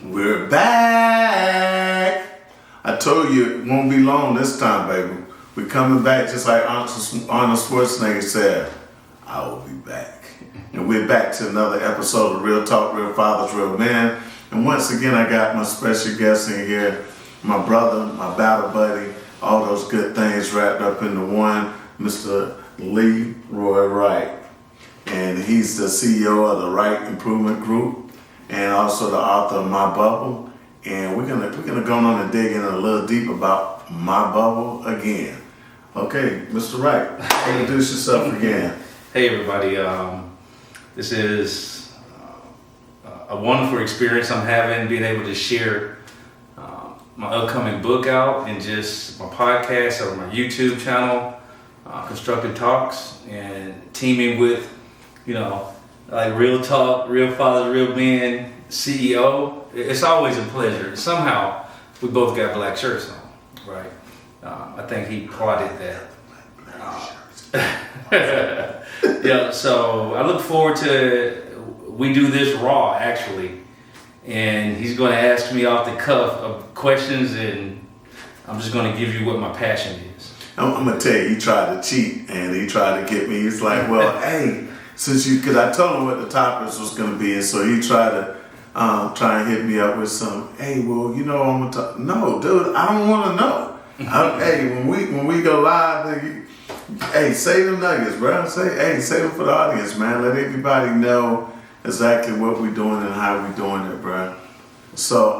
We're back. I told you it won't be long this time, baby. We're coming back just like Arnold Schwarzenegger said, I will be back. And we're back to another episode of Real Talk, Real Fathers, Real Men. And once again, I got my special guest in here, my brother, my battle buddy, all those good things wrapped up into one, Mr. Leroy Wright. And he's the CEO of the Wright Improvement Group and also the author of My Bubble. And we're gonna go on and dig in a little deep about My Bubble again. Okay, Mr. Wright, introduce yourself again. Hey everybody, this is a wonderful experience I'm having, being able to share my upcoming book out and just my podcast or my YouTube channel, Constructive Talks, and teaming with, like Real Talk, Real Fathers, Real Men, CEO. It's always a pleasure. Somehow, we both got black shirts on, right? I think he plotted that. Yeah, so I look forward to, we do this raw actually, and he's going to ask me off the cuff of questions, and I'm just going to give you what my passion is. I'm going to tell you, he tried to cheat, and he tried to get me. He's like, well, hey, because I told him what the topics was going to be, and so he tried to try and hit me up with some, hey, well, I'm going to talk. No, dude, I don't want to know. Hey, when we go live, hey, say the nuggets, bro. Say them for the audience, man. Let everybody know exactly what we're doing and how we're doing it, bro. So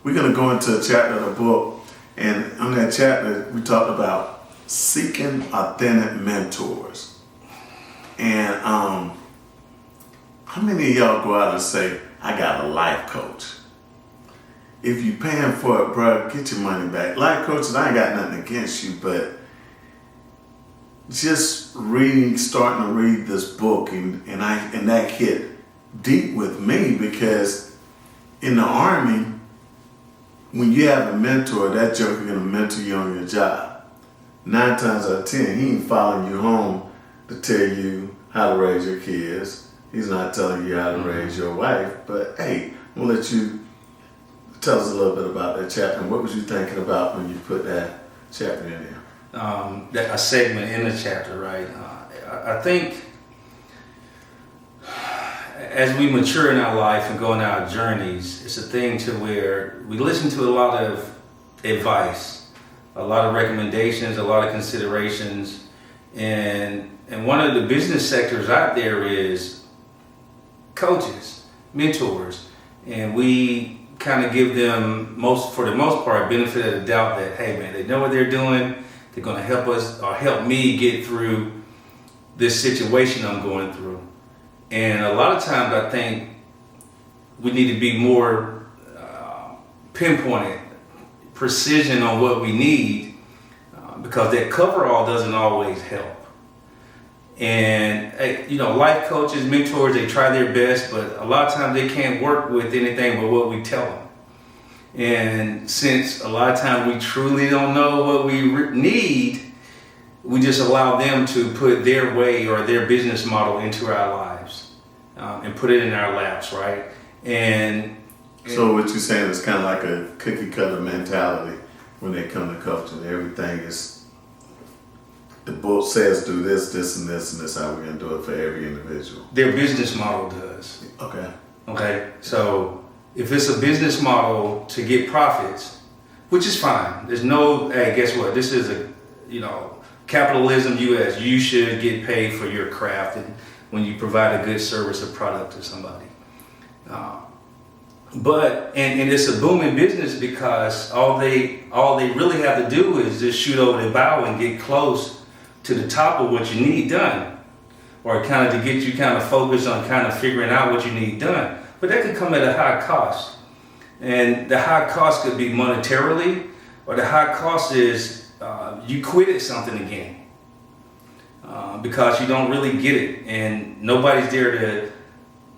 we're going to go into a chapter of the book, and on that chapter, we talked about seeking authentic mentors. And how many of y'all go out and say, I got a life coach? If you're paying for it, bro, get your money back. Life coaches, I ain't got nothing against you, but just starting to read this book, and that hit deep with me, because in the Army, when you have a mentor, that joker gonna mentor you on your job. 9 times out of 10, he ain't following you home to tell you how to raise your kids. He's not telling you how to raise your wife. But hey, I'm gonna let you tell us a little bit about that chapter. What was you thinking about when you put that chapter in there? A segment in the chapter, right? I think as we mature in our life and go on our journeys, it's a thing to where we listen to a lot of advice, a lot of recommendations, a lot of considerations, and one of the business sectors out there is coaches, mentors, and we kind of give them, for the most part, benefit of the doubt that, hey man, they know what they're doing, they're going to help us or help me get through this situation I'm going through. And a lot of times I think we need to be more pinpointed, precision on what we need, because that coverall doesn't always help. And life coaches, mentors, they try their best, but a lot of times they can't work with anything but what we tell them. And since a lot of times we truly don't know what we need, we just allow them to put their way or their business model into our lives and put it in our laps, right? And so what you're saying is kind of like a cookie cutter mentality when they come to coaching. Everything is, the book says do this, this, and this, and this, how we're going to do it for every individual. Their business model does. Okay. So if it's a business model to get profits, which is fine. There's no, hey, guess what? This is capitalism US. You should get paid for your craft and when you provide a good service or product to somebody. But it's a booming business because all they really have to do is just shoot over the bow and get close to the top of what you need done, or kind of to get you kind of focused on kind of figuring out what you need done. But that could come at a high cost, and the high cost could be monetarily, or the high cost is you quit at something again because you don't really get it, and nobody's there to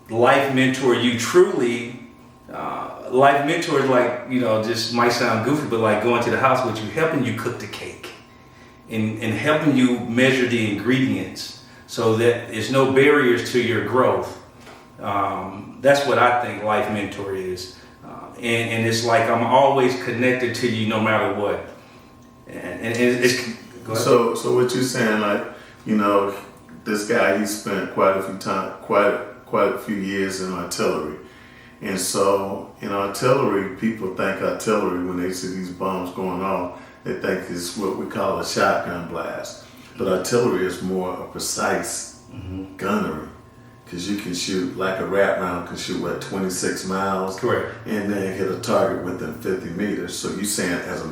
life mentor you truly. Life mentors, like, just might sound goofy, but like going to the house with you, helping you cook the cake and helping you measure the ingredients so that there's no barriers to your growth. That's what I think life mentor is. And it's like I'm always connected to you no matter what. And it's go ahead. So what you're saying, like, this guy, he spent quite a few years in artillery. And so in artillery, people think artillery, when they see these bombs going off, they think it's what we call a shotgun blast. But artillery is more a precise gunnery, because you can shoot, like a rat round can shoot, 26 miles? Correct. And then hit a target within 50 meters. So you're saying as a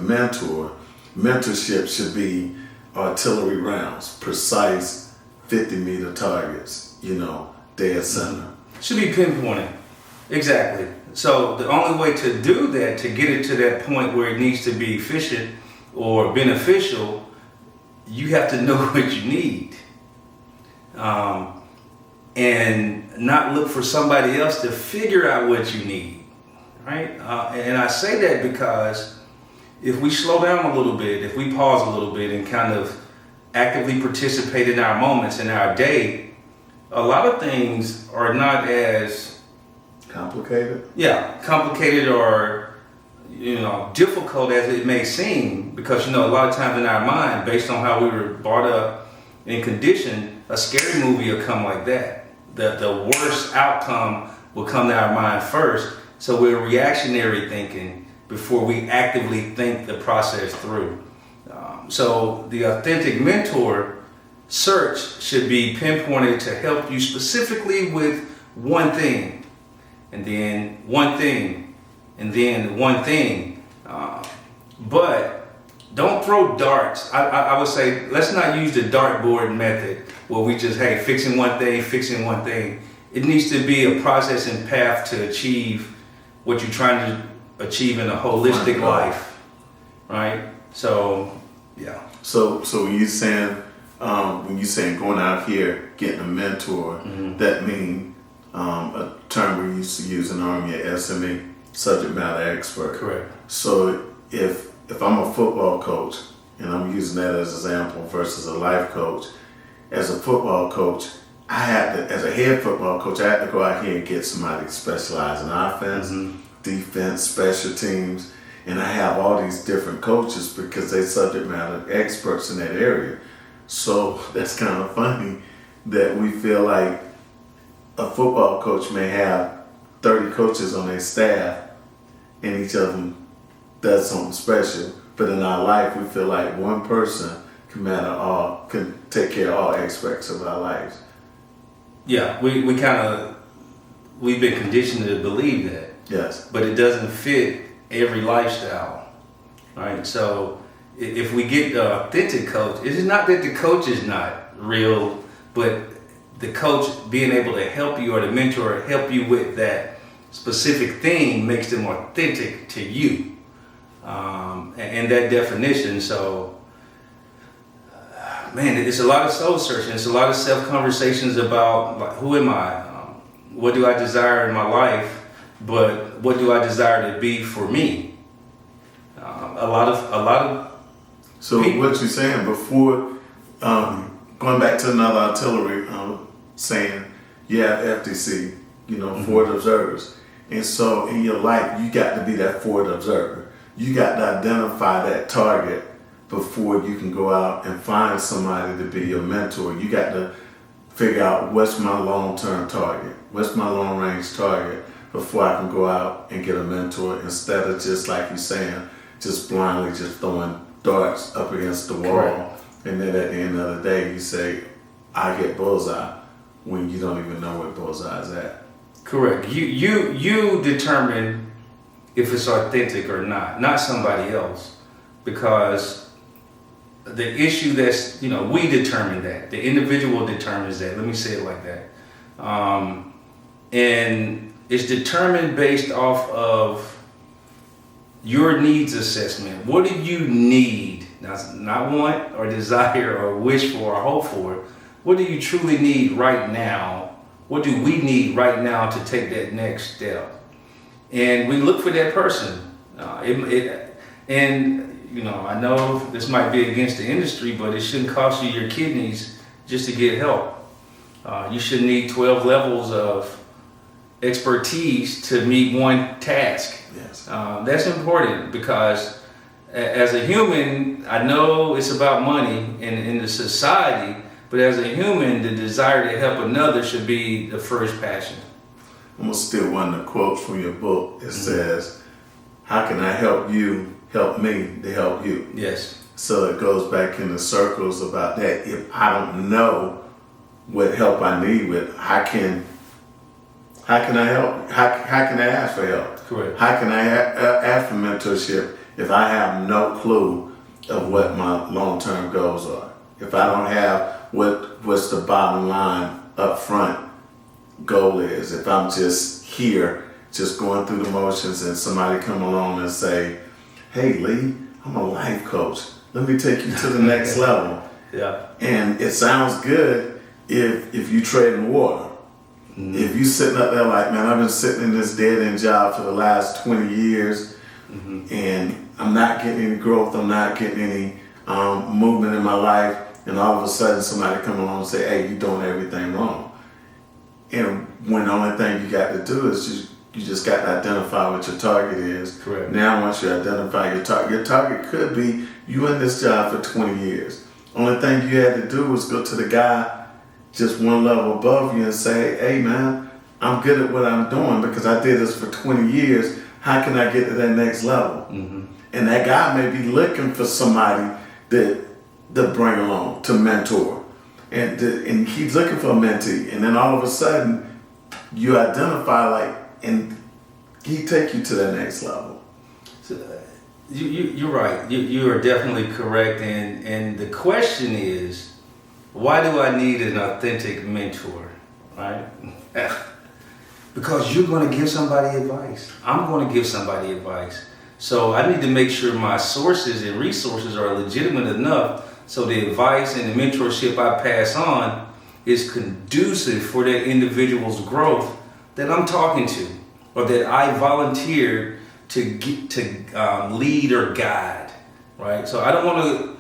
mentorship should be artillery rounds, precise 50-meter targets, dead center. Should be pinpointed. Exactly. So the only way to do that, to get it to that point where it needs to be efficient or beneficial, you have to know what you need. And not look for somebody else to figure out what you need, right? And I say that because if we slow down a little bit, if we pause a little bit and kind of actively participate in our moments, in our day, a lot of things are not as complicated? Yeah, complicated or, difficult as it may seem, because, a lot of times in our mind, based on how we were brought up and conditioned, a scary movie will come like that. The worst outcome will come to our mind first, so we're reactionary thinking before we actively think the process through. So the authentic mentor search should be pinpointed to help you specifically with one thing, and then one thing, and then one thing. But don't throw darts. I would say let's not use the dartboard method where we just, fixing one thing. It needs to be a process and path to achieve what you're trying to achieve in a holistic life, right? So, yeah. So when you're saying going out here getting a mentor, that means a term we used to use in the Army, SME, subject matter expert. Correct. So if I'm a football coach, and I'm using that as an example versus a life coach, as a football coach, as a head football coach, I had to go out here and get somebody specialized in offense, defense, special teams, and I have all these different coaches because they're subject matter experts in that area. So that's kind of funny that we feel like a football coach may have 30 coaches on their staff and each of them does something special, but in our life we feel like one person can take care of all aspects of our lives. Yeah, we've been conditioned to believe that. Yes. But it doesn't fit every lifestyle, right? So if we get the authentic coach, it's not that the coach is not real, but the coach being able to help you, or the mentor help you with that specific thing, makes them authentic to you. And that definition. So, man, it's a lot of soul searching. It's a lot of self-conversations about, like, who am I? What do I desire in my life? But what do I desire to be for me? A lot of. So people, what you're saying before, going back to another artillery, saying you have FDC, forward observers, and so in your life you got to be that forward observer. You got to identify that target before you can go out and find somebody to be your mentor. You got to figure out what's my long-term target, what's my long-range target before I can go out and get a mentor, instead of just, like you're saying, just blindly just throwing darts up against the wall. Correct. And then at the end of the day you say, I hit bullseye, when you don't even know where bullseye is at. Correct. You determine if it's authentic or not somebody else, because the issue that's, we determine that, the individual determines that, let me say it like that, and it's determined based off of your needs assessment. What do you need? Not want or desire or wish for or hope for. What do you truly need right now? What do we need right now to take that next step? And we look for that person. I know this might be against the industry, but it shouldn't cost you your kidneys just to get help. You shouldn't need 12 levels of expertise to meet one task. Yes. That's important because as a human, I know it's about money in the society, but as a human, the desire to help another should be the first passion. I'm going to steal one of the quotes from your book. It says, how can I help you help me to help you? Yes. So it goes back in the circles about that. If I don't know what help I need with, how can I help? How can I ask for help? Correct. How can I ask for mentorship if I have no clue of what my long-term goals are? If I don't have what's the bottom line up front goal is, if I'm just here, just going through the motions and somebody come along and say, hey Lee, I'm a life coach. Let me take you to the next level. Yeah. And it sounds good if you trade in water. If you sitting up there like, man, I've been sitting in this dead-end job for the last 20 years and I'm not getting any growth, I'm not getting any movement in my life, and all of a sudden somebody come along and say, hey, you're doing everything wrong. And when the only thing you got to do is you just got to identify what your target is. Correct. Now once you identify your target could be you in this job for 20 years. Only thing you had to do was go to the guy just one level above you and say, hey man, I'm good at what I'm doing because I did this for 20 years. How can I get to that next level? And that guy may be looking for somebody that bring along to mentor. And he's looking for a mentee. And then all of a sudden, you identify and he take you to that next level. So, you're right. You are definitely correct. And the question is, why do I need an authentic mentor, right? Because you're going to give somebody advice. I'm going to give somebody advice. So I need to make sure my sources and resources are legitimate enough so the advice and the mentorship I pass on is conducive for that individual's growth that I'm talking to or that I volunteered to lead or guide, right? So I don't want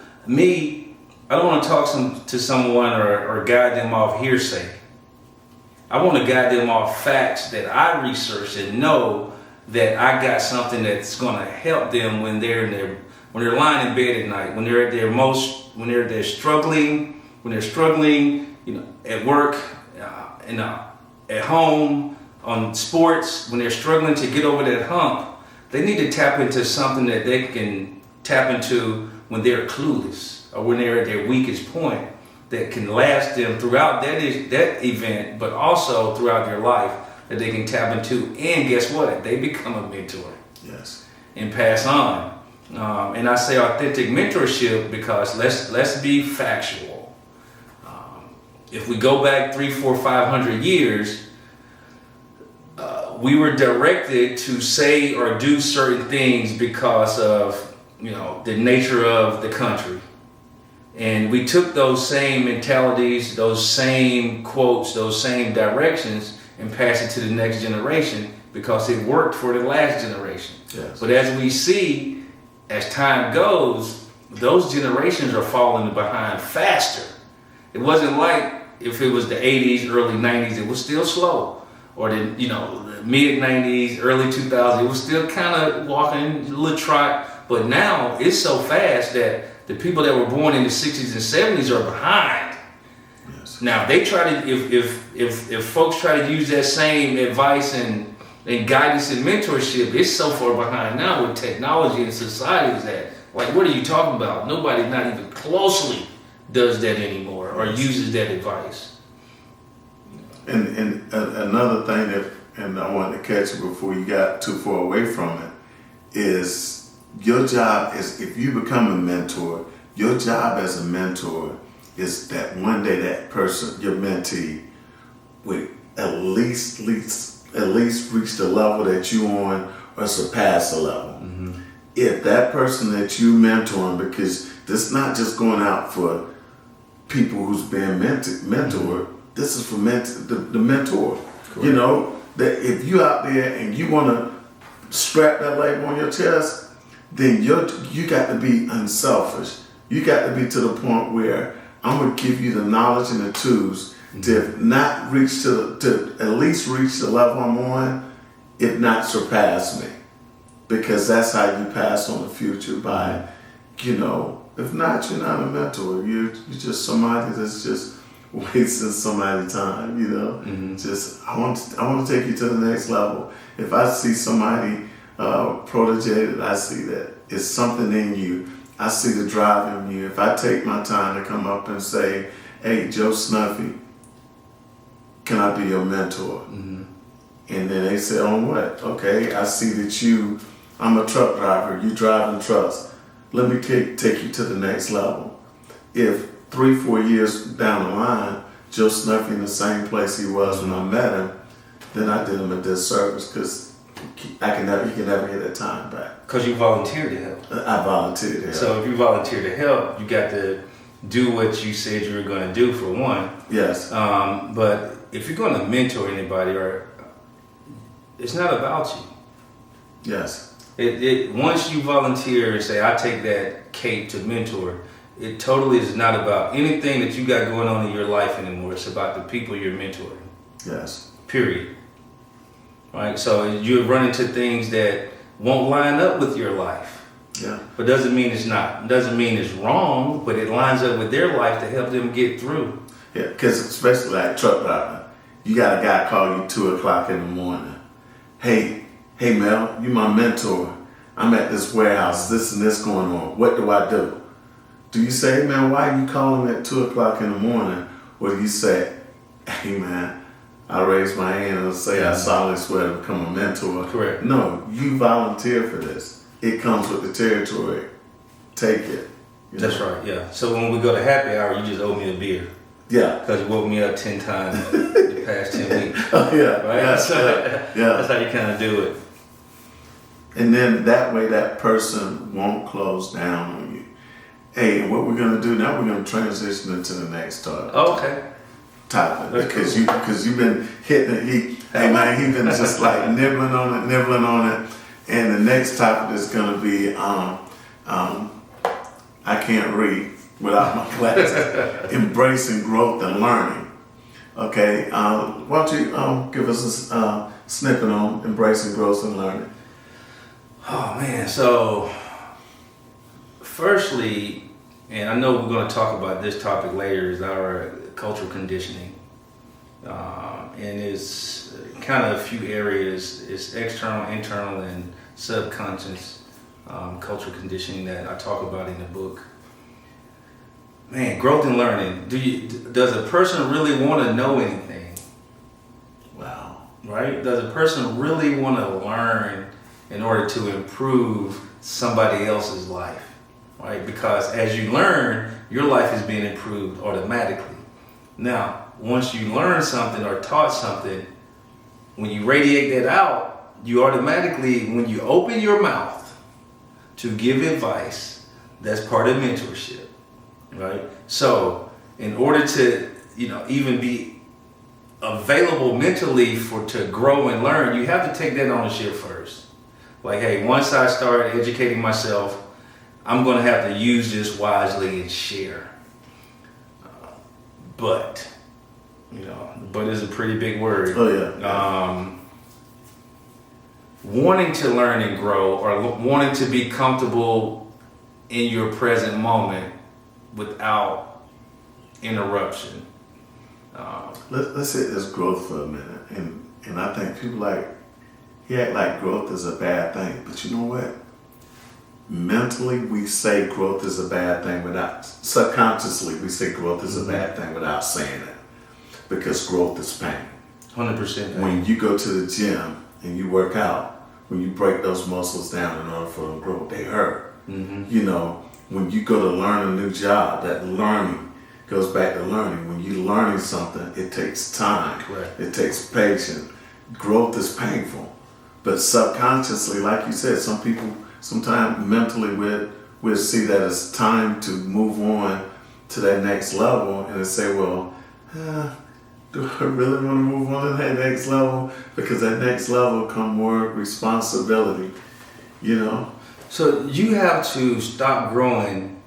to talk to someone or guide them off hearsay. I want to guide them off facts that I researched and know that I got something that's going to help them when they're lying in bed at night, when they're struggling, at work, at home, on sports, when they're struggling to get over that hump. They need to tap into something that they can tap into when they're clueless or when they're at their weakest point that can last them throughout that event, but also throughout their life that they can tap into. And guess what? They become a mentor. Yes. And pass on. And I say authentic mentorship because let's be factual. If we go back 300, 400, 500 years, we were directed to say or do certain things because of the nature of the country. And we took those same mentalities, those same quotes, those same directions and passed it to the next generation because it worked for the last generation. Yes. But as we see, as time goes, those generations are falling behind faster. It wasn't like if it was the 80s, early 90s, it was still slow. Or the mid 90s, early 2000s, it was still kind of walking a little trot. But now it's so fast that the people that were born in the 60s and 70s are behind. Yes. Now they try to, if folks try to use that same advice and guidance and mentorship, it's so far behind now with technology and societies that, like, what are you talking about? Nobody not even closely does that anymore or uses that advice. And another thing and I wanted to catch you before you got too far away from it, is your job is, if you become a mentor, your job as a mentor is that one day that person, your mentee, would at least reach the level that you on or surpass the level. Mm-hmm. If that person that you mentoring, because this is not just going out for people who's being mentored, mm-hmm. This is for the mentor. Correct. That if you out there and you want to strap that label on your chest, then you got to be unselfish. You got to be to the point where I'm going to give you the knowledge and the tools to if not reach to at least reach the level I'm on, if not surpass me. Because that's how you pass on the future by, if not, you're not a mentor. You're just somebody that's just wasting somebody's time, Just, I want to take you to the next level. If I see somebody protege, I see that. It's something in you. I see the drive in you. If I take my time to come up and say, hey, Joe Snuffy, can I be your mentor? Mm-hmm. And then they say, on what? Okay, I see that I'm a truck driver. You driving trucks. Let me take you to the next level. If 3-4 years down the line, Joe Snuffy in the same place he was when I met him, then I did him a disservice because he can never get that time back. Because you volunteered to help. I volunteered to help. So if you volunteer to help, you got to do what you said you were going to do for one. Yes. But if you're going to mentor anybody, it's not about you. Yes. Once you volunteer and say, I take that cape to mentor, it totally is not about anything that you got going on in your life anymore. It's about the people you're mentoring. Yes. Period. Right? So you run into things that won't line up with your life. Yeah. But doesn't mean it's not. Doesn't mean it's wrong, but it lines up with their life to help them get through. Yeah, because especially like truck driving, you got a guy call you 2:00 in the morning. Hey Mel, you my mentor. I'm at this warehouse, this and this going on. What do I do? Do you say, hey man, why are you calling at 2:00 in the morning? Or do you say, hey man, I raise my hand and say I solemnly swear to become a mentor? Correct. No, you volunteer for this. It comes with the territory. Take it. That's right, yeah. So when we go to happy hour, you just owe me a beer. Yeah. Because you woke me up 10 times the past 10 weeks. Oh yeah. Right? Yeah. That's how you kind of do it. And then that way that person won't close down on you. Hey, and what we're going to do now, we're going to transition into the next topic. Oh, okay. Topic. Because you've been hitting it. Hey man, he's been just like nibbling on it. And the next topic is going to be, I can't read without my glasses. Embracing growth and learning. Okay, why don't you give us a snippet on embracing growth and learning? Oh man, so firstly, and I know we're going to talk about this topic later, is our cultural conditioning. And it's kind of a few areas. It's external, internal, and subconscious cultural conditioning that I talk about in the book. Man, growth and learning. Does a person really want to know anything? Wow. Right? Does a person really want to learn in order to improve somebody else's life? Right? Because as you learn, your life is being improved automatically. Now, once you learn something or taught something, when you radiate that out, you automatically, when you open your mouth to give advice, that's part of mentorship, right? So, in order to, even be available mentally to grow and learn, you have to take that ownership first. Like, hey, once I start educating myself, I'm going to have to use this wisely and share. But is a pretty big word. Oh yeah. Wanting to learn and grow, or wanting to be comfortable in your present moment without interruption. Let's hit this growth for a minute, and I think people act like growth is a bad thing, but you know what? Mentally, we say growth is a bad thing subconsciously we say growth is a bad thing without saying it, because growth is pain. 100%. When you go to the gym and you work out, when you break those muscles down in order for them to grow, they hurt. Mm-hmm. When you go to learn a new job, that learning goes back to learning. When you're learning something, it takes time. Correct. It takes patience. Growth is painful. But subconsciously, like you said, some people, sometimes mentally, we'll see that it's time to move on to that next level, and they say, well, do I really want to move on to that next level? Because that next level comes more responsibility, So you have to stop growing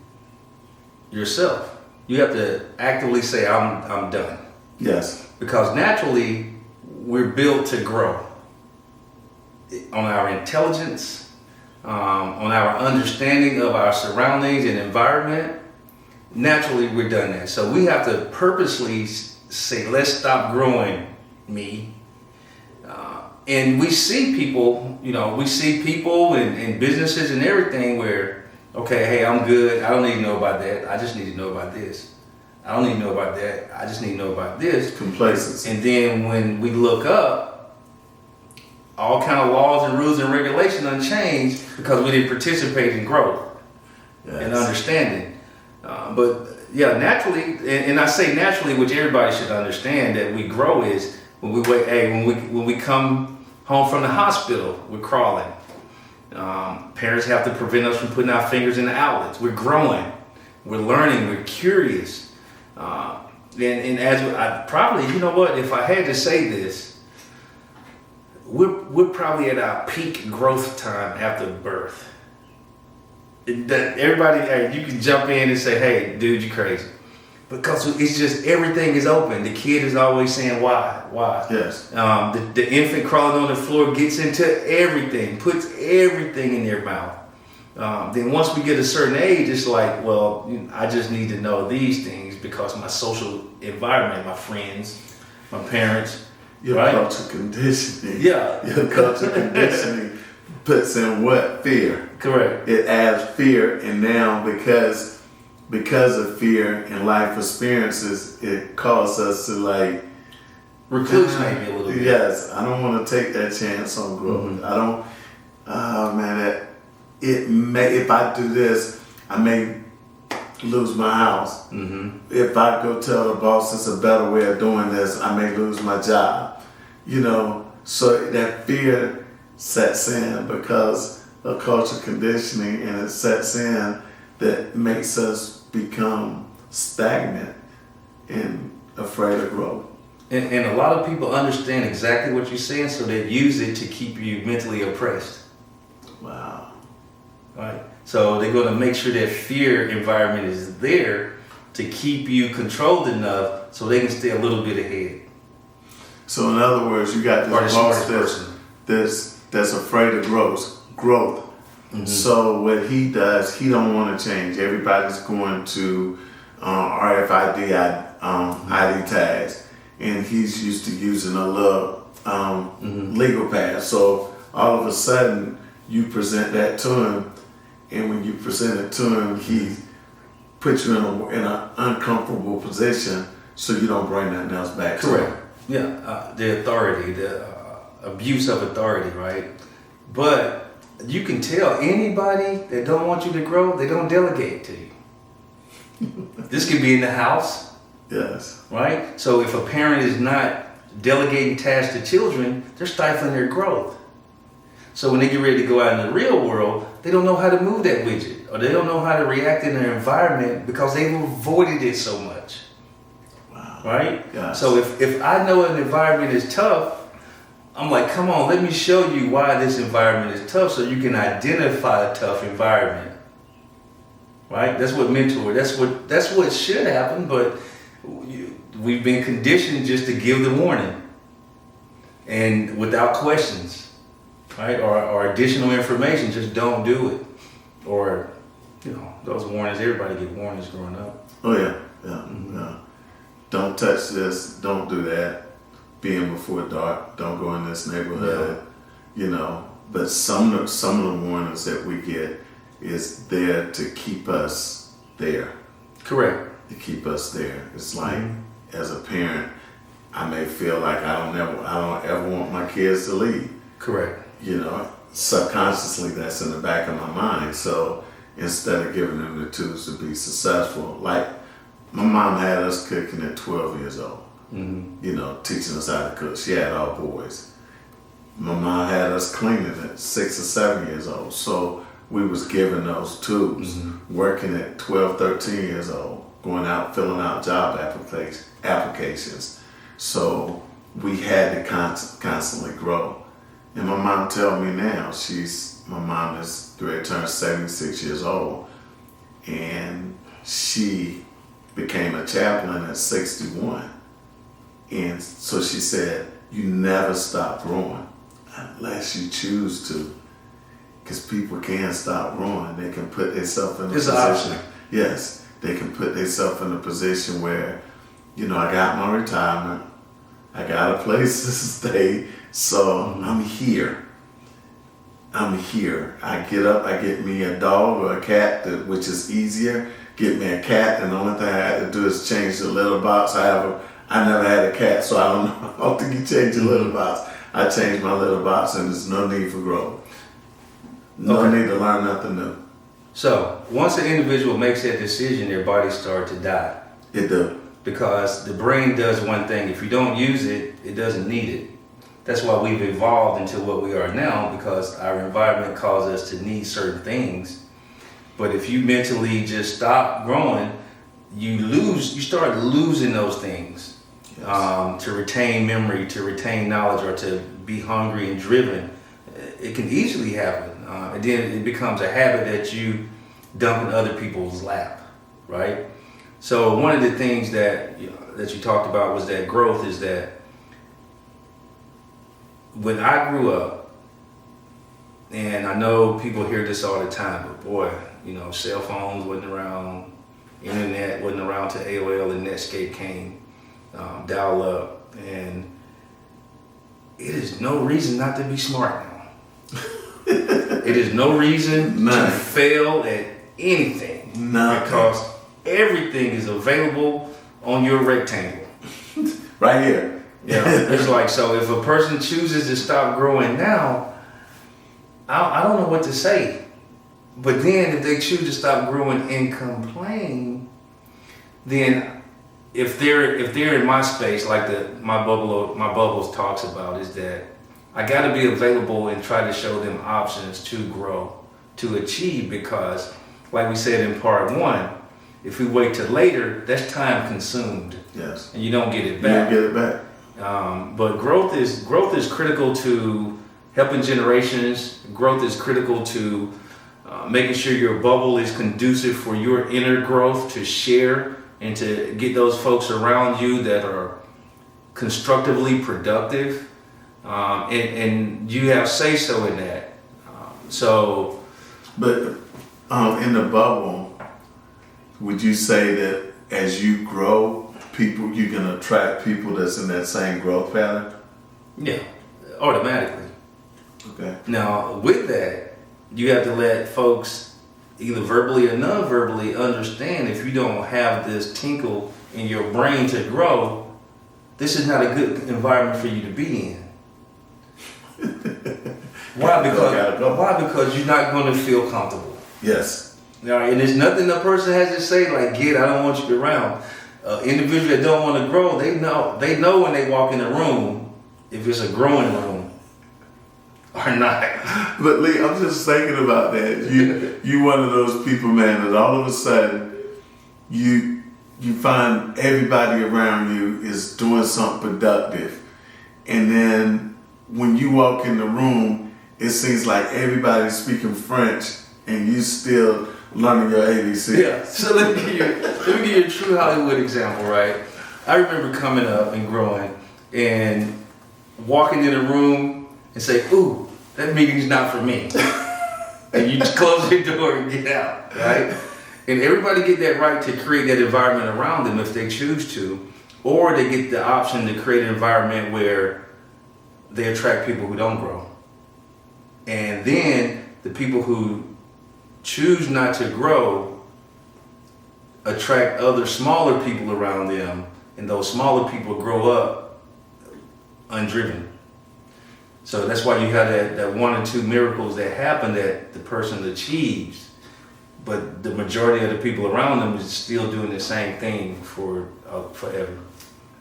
yourself. You have to actively say, I'm done. Yes. Because naturally, we're built to grow on our intelligence, on our understanding of our surroundings and environment. Naturally, we're done that. So we have to purposely say, let's stop growing me. And we see people, and businesses and everything where, okay, hey, I'm good. I don't need to know about that. I just need to know about this. I don't need to know about that. I just need to know about this. Complacency. And then when we look up, all kind of laws and rules and regulation unchanged because we didn't participate in growth and understanding. But yeah, naturally, and I say naturally, which everybody should understand that we grow is when we wait. Hey, when we come home from the hospital, we're crawling. Parents have to prevent us from putting our fingers in the outlets. We're growing, we're learning, we're curious. And as I probably, if I had to say this, we're probably at our peak growth time after birth. Everybody, hey, you can jump in and say, hey, dude, you crazy. Because it's just, everything is open. The kid is always saying, why? Yes. The infant crawling on the floor gets into everything, puts everything in their mouth. Then once we get a certain age, it's like, well, I just need to know these things because my social environment, my friends, my parents, your right? culture conditioning. Yeah. Your culture conditioning puts in what? Fear. Correct. It adds fear, and now because of fear and life experiences, it causes us to like recluse maybe a little bit. Yes, I don't want to take that chance on growth. Mm-hmm. I don't. If I do this, I may lose my house. Mm-hmm. If I go tell the boss it's a better way of doing this, I may lose my job. So that fear sets in because of culture conditioning, and it sets in that makes us become stagnant and afraid of growth. And a lot of people understand exactly what you're saying, so they use it to keep you mentally oppressed. Wow. Right. So they're going to make sure that fear environment is there to keep you controlled enough so they can stay a little bit ahead. So in other words, you got this boss that's afraid of growth. Mm-hmm. So what he does, he don't want to change. Everybody's going to RFID ID tags, and he's used to using a little legal pad. So all of a sudden, you present that to him, and when you present it to him, he puts you in an uncomfortable position, so you don't bring nothing else back. Correct. Yeah, the authority, the abuse of authority, right? But you can tell anybody that don't want you to grow, they don't delegate to you. This could be in the house. Yes. Right? So if a parent is not delegating tasks to children, they're stifling their growth. So when they get ready to go out in the real world, they don't know how to move that widget, or they don't know how to react in their environment because they've avoided it so much. Wow. Right? Gosh. So if I know an environment is tough, I'm like, come on, let me show you why this environment is tough so you can identify a tough environment. Right? That's what that's what should happen, but we've been conditioned just to give the warning and without questions. Right? Or additional information, just don't do it. Or, those warnings, everybody get warnings growing up. Oh yeah. Yeah. Don't touch this, don't do that. Being before dark, don't go in this neighborhood, But some of the warnings that we get is there to keep us there. Correct. To keep us there. It's like, as a parent, I may feel like I don't ever want my kids to leave. Correct. Subconsciously that's in the back of my mind. So instead of giving them the tools to be successful, like my mom had us cooking at 12 years old. Mm-hmm. Teaching us how to cook. She had all boys. My mom had us cleaning at 6 or 7 years old. So we was given those tools, working at 12, 13 years old, going out, filling out job applications. So we had to constantly grow. And my mom tell me now, my mom is ready to turn 76 years old, and she became a chaplain at 61. And so she said, you never stop growing unless you choose to. Because people can stop growing. They can put themselves in a position. Option. Yes, they can put themselves in a position where, I got my retirement. I got a place to stay. So I'm here. I get up, I get me a dog or a cat, which is easier. Get me a cat, and the only thing I had to do is change the litter box. I never had a cat, so I don't know. I don't think you change the litter box. I changed my litter box, and there's no need for growth. No need to learn nothing new. So once an individual makes that decision, their body starts to die. It does. Because the brain does one thing. If you don't use it, it doesn't need it. That's why we've evolved into what we are now, because our environment causes us to need certain things. But if you mentally just stop growing, you start losing those things. Yes. To retain memory, to retain knowledge, or to be hungry and driven. It can easily happen. And then it becomes a habit that you dump in other people's lap, right? So one of the things that you talked about was that growth is that when I grew up, and I know people hear this all the time, but boy, cell phones wasn't around, internet wasn't around till AOL and Netscape came, dial up, and it is no reason not to be smart now. It is no reason to fail at anything. Because everything is available on your rectangle. Right here. Yeah. It's like, so if a person chooses to stop growing now, I don't know what to say. But then if they choose to stop growing and complain, then if they're in my space, like my bubbles talks about, is that I got to be available and try to show them options to grow, to achieve, because like we said in part one, if we wait till later, that's time consumed. Yes. And you don't get it back. You don't get it back. But growth is critical to helping generations. Growth is critical to making sure your bubble is conducive for your inner growth, to share and to get those folks around you that are constructively productive. And you have say-so in that. But in the bubble, would you say that as you grow, you can attract people that's in that same growth pattern? Yeah, automatically. Okay. Now, with that, you have to let folks either verbally or non-verbally understand, if you don't have this tinkle in your brain to grow, this is not a good environment for you to be in. Why? Because you're not going to feel comfortable. Yes. All right, and there's nothing the person has to say like, "Get, I don't want you around." Individuals that don't want to grow, they know when they walk in a room if it's a growing room or not. But Lee, I'm just thinking about that. You one of those people, man, that all of a sudden you find everybody around you is doing something productive, and then when you walk in the room, it seems like everybody's speaking French and you still learning your ABC. Yeah. So let me give you a true Hollywood example, right? I remember coming up and growing and walking in a room and say, "Ooh, that meeting's not for me." And you just close your door and get out, right? And everybody get that right to create that environment around them if they choose to, or they get the option to create an environment where they attract people who don't grow. And then the people who choose not to grow attract other smaller people around them, and those smaller people grow up undriven. So that's why you have that one or two miracles that happen that the person achieves, but the majority of the people around them is still doing the same thing for forever.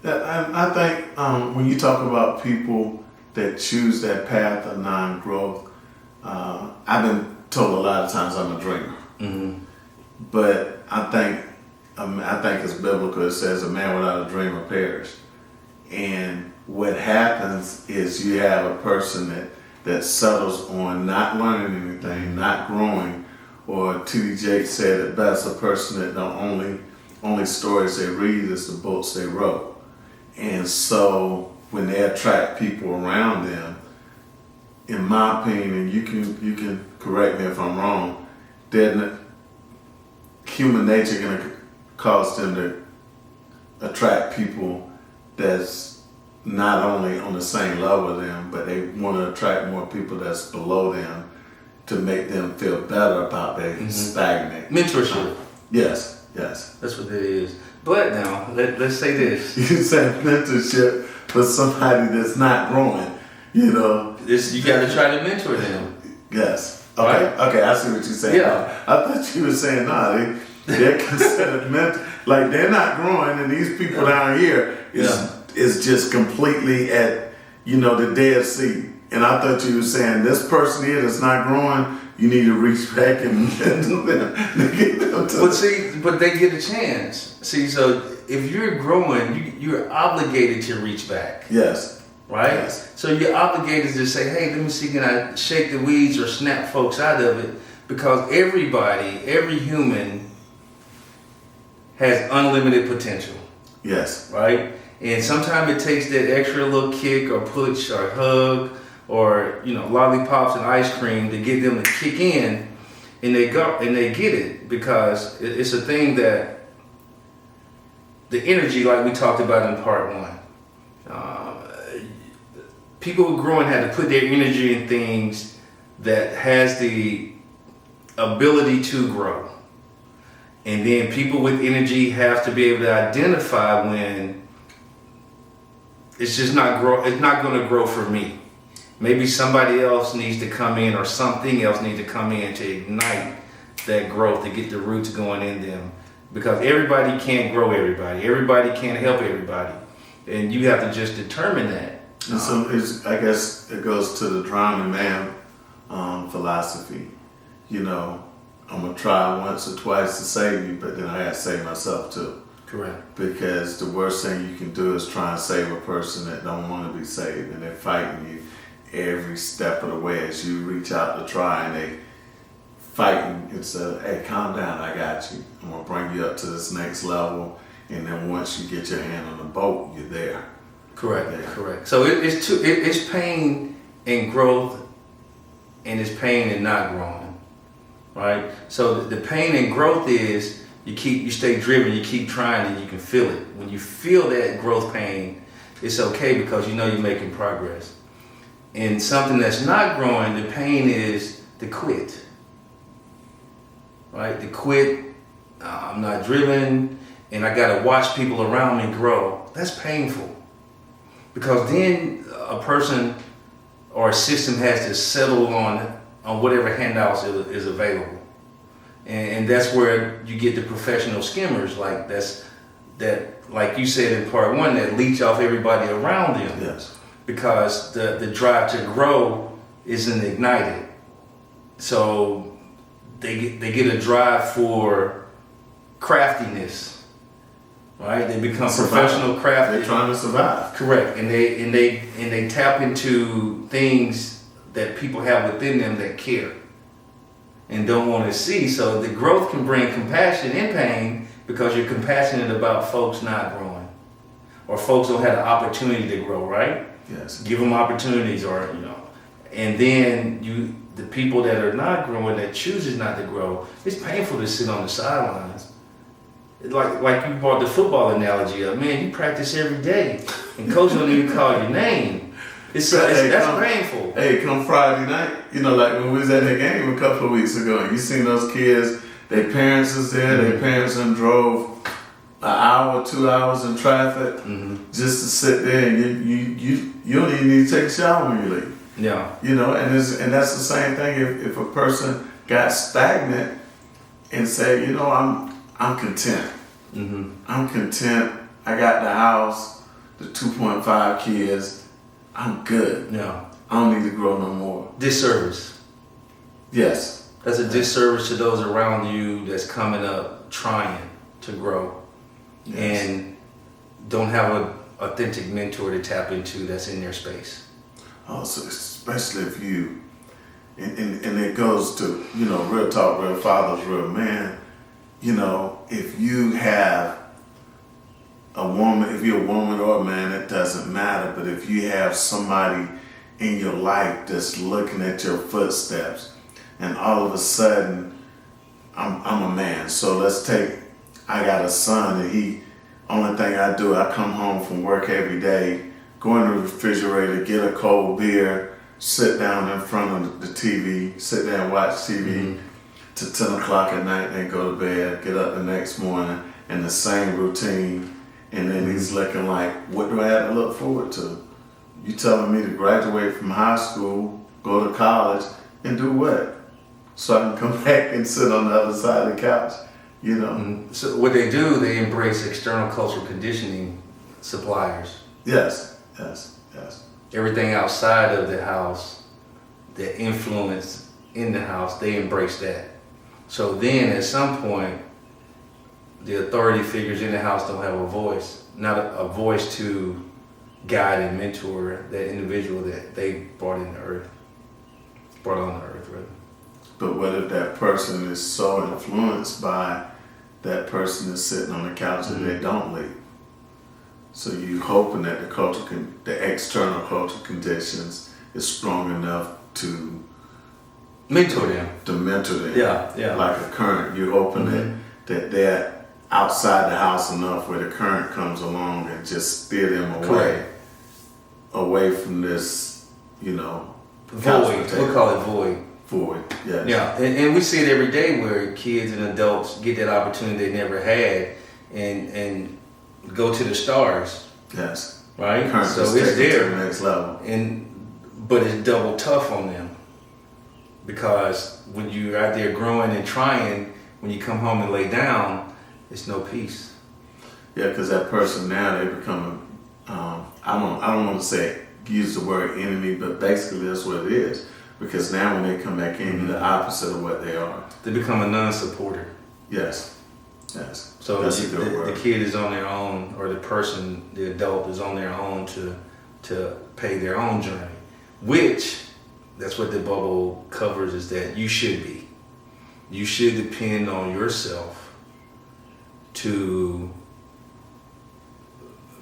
I think when you talk about people that choose that path of non-growth, I've been told a lot of times I'm a dreamer. Mm-hmm. But I think it's biblical. It says a man without a dream will perish. And what happens is you have a person that settles on not learning anything, not growing, or T.D. Jakes said it best, a person that the only stories they read is the books they wrote. And so when they attract people around them, in my opinion, and you can correct me if I'm wrong, then human nature gonna cause them to attract people that's not only on the same level as them, but they want to attract more people that's below them to make them feel better about their stagnant. Mentorship. Yes. That's what it is. But now, let's say this. You say mentorship for somebody that's not growing, you know. You got to try to mentor them. Yes. Okay. Right? Okay. I see what you're saying. Yeah. I thought you were saying they're considered like they're not growing, and these people down here is just completely at the Dead Sea. And I thought you were saying this person here that's not growing, you need to reach back and get them to. But they get a chance. See, so if you're growing, you're obligated to reach back. Yes. Right? Yes. So you're obligated to say, hey, let me see, can I shake the weeds or snap folks out of it? Because every human has unlimited potential. Yes. Right? And sometimes it takes that extra little kick or push or hug or lollipops and ice cream to get them to kick in, and they get it, because it's a thing that the energy, like we talked about in part one, people who are growing had to put their energy in things that has the ability to grow, and then people with energy have to be able to identify when it's just not going to grow for me. Maybe somebody else needs to come in, or something else needs to come in to ignite that growth, to get the roots going in them. Because everybody can't grow everybody. Everybody can't help everybody. And you have to just determine that. And so I guess it goes to the drowning man philosophy. I'm going to try once or twice to save you, but then I have to save myself too. Correct. Because the worst thing you can do is try and save a person that don't want to be saved, and they're fighting you every step of the way as you reach out to try, and they fighting and say, hey, calm down, I got you. I'm going to bring you up to this next level, and then once you get your hand on the boat, you're there. Correct. Yeah. Correct. So it's pain and growth, and it's pain and not growing, right? So the pain and growth is you stay driven, you keep trying, and you can feel it. When you feel that growth pain, it's okay, because you're making progress. And something that's not growing, the pain is the quit. Right? The quit, I'm not driven, and I got to watch people around me grow. That's painful. Because then a person or a system has to settle on whatever handouts is available. And that's where you get the professional skimmers, like like you said in part one, that leech off everybody around them. Yes. Because the drive to grow isn't ignited. So they get a drive for craftiness, right? They become professional crafters. They're trying to survive. Correct. And they tap into things that people have within them that care and don't want to see. So the growth can bring compassion and pain, because you're compassionate about folks not growing, or folks don't have the opportunity to grow, right? Yes. Give them opportunities, or and then the people that are not growing, that chooses not to grow, it's painful to sit on the sidelines. Like you brought the football analogy up, man. You practice every day, and coach don't even call your name. That's painful. Hey, come Friday night, like when we was at that game a couple of weeks ago, and you seen those kids, their parents is there, their parents done drove an hour, 2 hours in traffic just to sit there, and you don't even need to take a shower when you leave. Yeah. And that's the same thing if a person got stagnant and say, I'm content. I'm content. I got the house, the 2.5 kids. I'm good. Yeah. I don't need to grow no more. Disservice. Yes. That's a disservice to those around you that's coming up trying to grow. Yes. And don't have an authentic mentor to tap into that's in their space. Oh, so especially if you, and it goes to, real talk, real fathers, real man, if you have a woman, if you're a woman or a man, it doesn't matter. But if you have somebody in your life that's looking at your footsteps, and all of a sudden, I'm a man. So I got a son, and only thing I do, I come home from work every day, go in the refrigerator, get a cold beer, sit down in front of the TV, sit there and watch TV to 10 o'clock at night, then go to bed, get up the next morning, and the same routine. And then he's looking like, what do I have to look forward to? You telling me to graduate from high school, go to college, and do what? So I can come back and sit on the other side of the couch, you know? So what they do, they embrace external cultural conditioning suppliers. Yes. Everything outside of the house, the influence in the house, they embrace that. So then at some point, the authority figures in the house don't have a voice, not a voice to guide and mentor that individual that they brought on the earth, rather. But what if that person is so influenced by that person that's sitting on the couch that they don't leave? So you hoping that the external cultural conditions is strong enough to mentor them. Yeah. Like a current. You're hoping that they're outside the house enough where the current comes along and just steer them away from this, void. We'll call it void. Void, yes. Yeah, and we see it every day where kids and adults get that opportunity they never had and go to the stars. Yes. Right? Current so it's there. To the next level. But it's double tough on them. Because when you're out there growing and trying, when you come home and lay down, it's no peace. Yeah, because that person now, they become I don't want to use the word enemy, but basically that's what it is. Because now when they come back in, you're the opposite of what they are. They become a non-supporter. Yes. So the kid is on their own, or the adult is on their own to pay their own journey. Which, that's what the bubble covers, is that you should be. You should depend on yourself to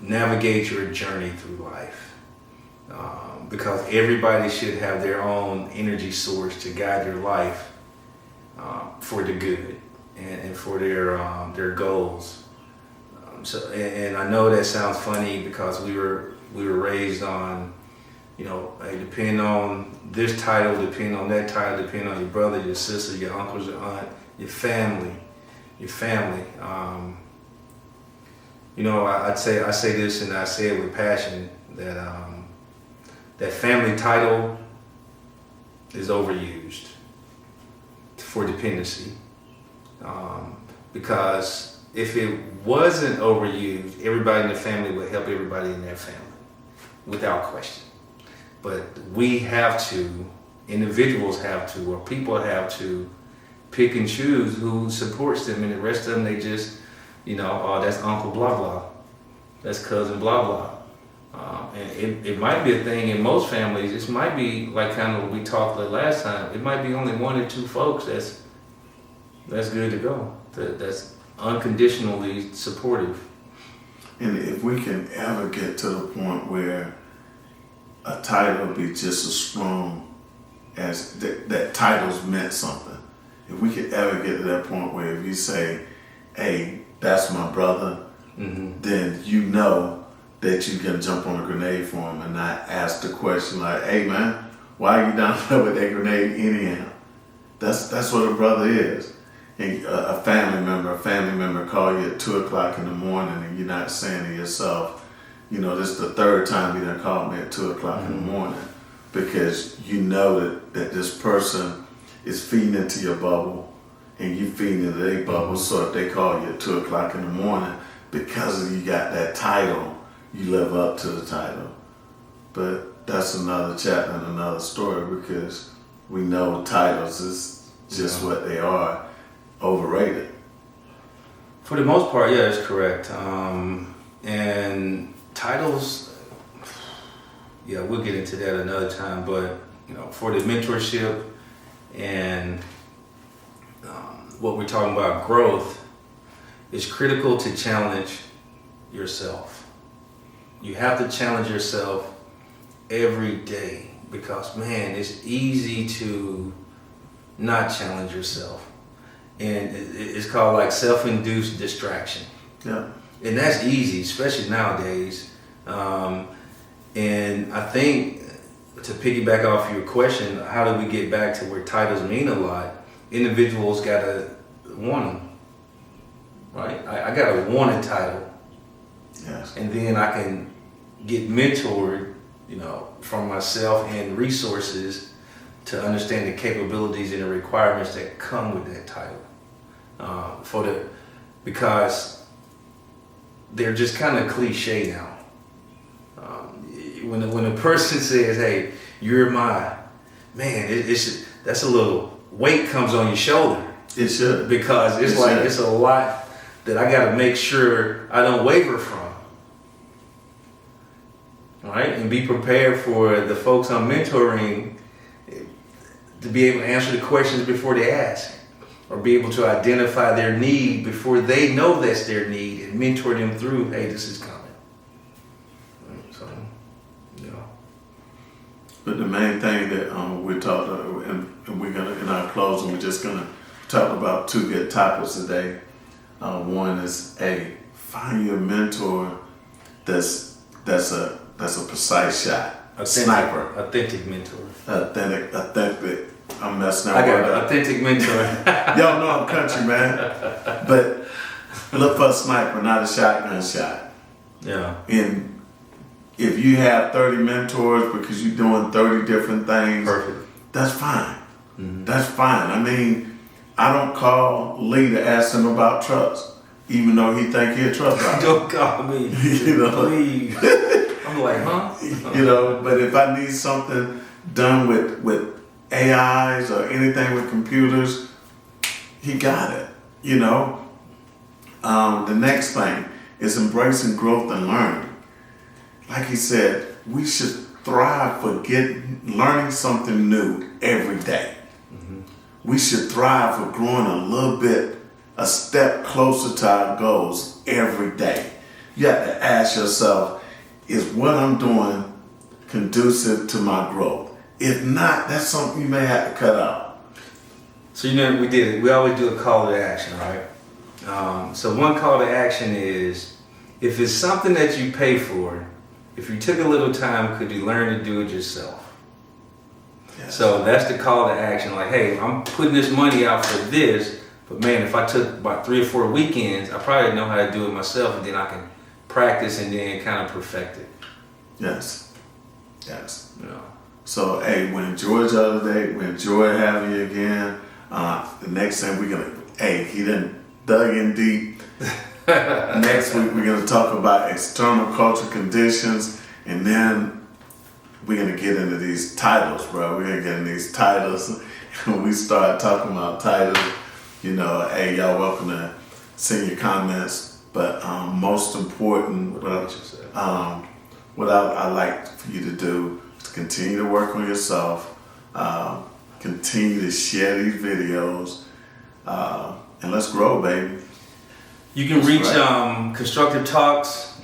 navigate your journey through life. Because everybody should have their own energy source to guide their life for the good and for their goals. So I know that sounds funny because we were raised on, hey, depend on this title, depend on that title, depend on your brother, your sister, your uncles, your aunt, your family. I say this, and I say it with passion, that family title is overused for dependency. Because if it wasn't overused, everybody in the family would help everybody in their family, without question. But individuals have to, or people have to pick and choose who supports them, and the rest of them, they just, that's Uncle blah blah, that's cousin blah blah. And it might be a thing in most families. It might be like kind of what we talked about last time. It might be only one or two folks that's good to go. That's unconditionally supportive. And if we can ever get to the point where a title be just as strong as that title's meant something. If we could ever get to that point where if you say, hey, that's my brother, then you know that you can jump on a grenade for him and not ask the question like, hey man, why are you down there with that grenade anyhow? That's what a brother is. And a family member call you at 2 o'clock in the morning and you're not saying to yourself, this is the third time you done called me at 2 o'clock in the morning, because you know that this person is feeding into your bubble and you feeding into their bubble. So if they call you at 2 o'clock in the morning, because you got that title, you live up to the title. But that's another chapter and another story, because we know titles is just what they are, overrated. For the most part, yeah, that's correct. And titles, yeah, we'll get into that another time, but for the mentorship and what we're talking about, growth, it's critical to challenge yourself. You have to challenge yourself every day because, man, it's easy to not challenge yourself. And it's called like self-induced distraction. Yeah. And that's easy, especially nowadays. And I think to piggyback off your question, how do we get back to where titles mean a lot? Individuals gotta want them, right? I gotta want a title. Yes. And then I can get mentored, from myself and resources to understand the capabilities and the requirements that come with that title. Because they're just kind of cliche now. When a person says, "Hey, you're my man," that's a little weight comes on your shoulder. It should, because it's a lot that I got to make sure I don't waver from. Right, and be prepared for the folks I'm mentoring to be able to answer the questions before they ask, or be able to identify their need before they know that's their need, and mentor them through, hey, this is coming. So, But the main thing that we're talking, and we're gonna in our closing, we're just gonna talk about 2 good topics today. One is, find your mentor that's a precise shot, a sniper, authentic mentor, authentic. I'm messing up. I got an authentic mentor. Y'all know I'm country, man. But look for a sniper, not a shotgun shot. Yeah. And if you have 30 mentors because you're doing 30 different things, perfect. That's fine. Mm-hmm. That's fine. I mean, I don't call Lee to ask him about trucks, even though he think he a truck driver. Don't call me, please. I'm like, huh? But if I need something done with AIs or anything with computers, he got it. The next thing is embracing growth and learning. Like he said, we should thrive for learning something new every day. Mm-hmm. We should thrive for growing a step closer to our goals every day. You have to ask yourself, is what I'm doing conducive to my growth? If not, that's something you may have to cut out. So we did it. We always do a call to action, right? So one call to action is, if it's something that you pay for, if you took a little time, could you learn to do it yourself? Yes. So that's the call to action. Like, hey, I'm putting this money out for this, but man, if I took about 3 or 4 weekends, I probably know how to do it myself, and then I can practice and then kind of perfect it. Yes. So, we enjoyed y'all today. We enjoyed having you again. The next thing he done dug in deep. Next week we're gonna talk about external cultural conditions, and then we're gonna get into these titles, bro. We're gonna get into these titles. When we start talking about titles, y'all welcome to send your comments. But most important, what I'd like for you to do is to continue to work on yourself, continue to share these videos, and let's grow, baby. You can reach Constructive Talks,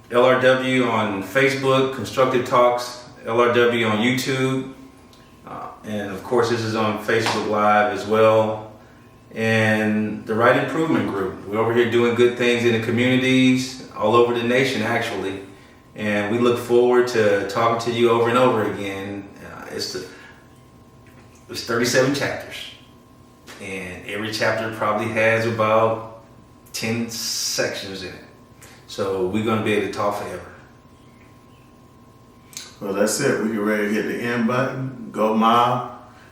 LRW on Facebook, Constructive Talks, LRW on YouTube, and of course this is on Facebook Live as well. And the Right Improvement Group. We're over here doing good things in the communities all over the nation, actually. And we look forward to talking to you over and over again. It's 37 chapters. And every chapter probably has about 10 sections in it. So we're going to be able to talk forever. Well, that's it. We get ready to hit the end button. Go mile.